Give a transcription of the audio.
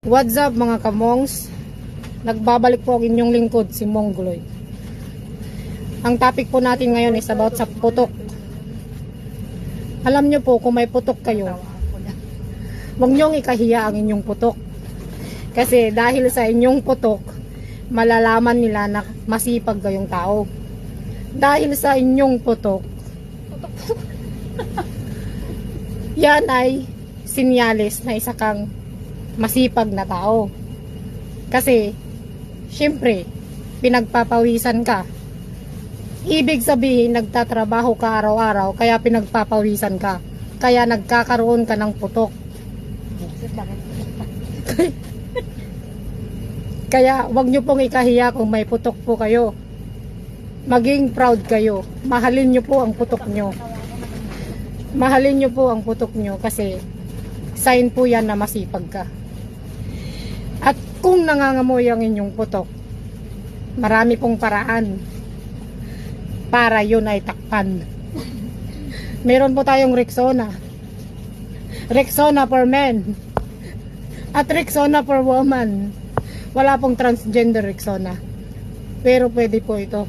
What's up mga kamongs? Nagbabalik po ang inyong lingkod, si Mongoloy. Ang topic po natin ngayon is about sa putok. Alam nyo po, kung may putok kayo, huwag nyong ikahiya ang inyong putok. Kasi dahil sa inyong putok, malalaman nila na masipag kayong tao. Dahil sa inyong putok, yan ay sinyalis na isa kang masipag na tao. Kasi syempre pinagpapawisan ka. Ibig sabihin nagtatrabaho ka araw-araw, kaya pinagpapawisan ka, kaya nagkakaroon ka ng putok. Kaya wag nyo pong ikahiya kung may putok po kayo. Maging proud kayo. Mahalin nyo po ang putok nyo. Mahalin nyo po ang putok nyo kasi sign po yan na masipag ka. At kung nangangamoy ang inyong putok, marami pong paraan para yun ay takpan. Meron po tayong Rexona. Rexona for men at Rexona for woman. Wala pong transgender Rexona, pero pwede po ito.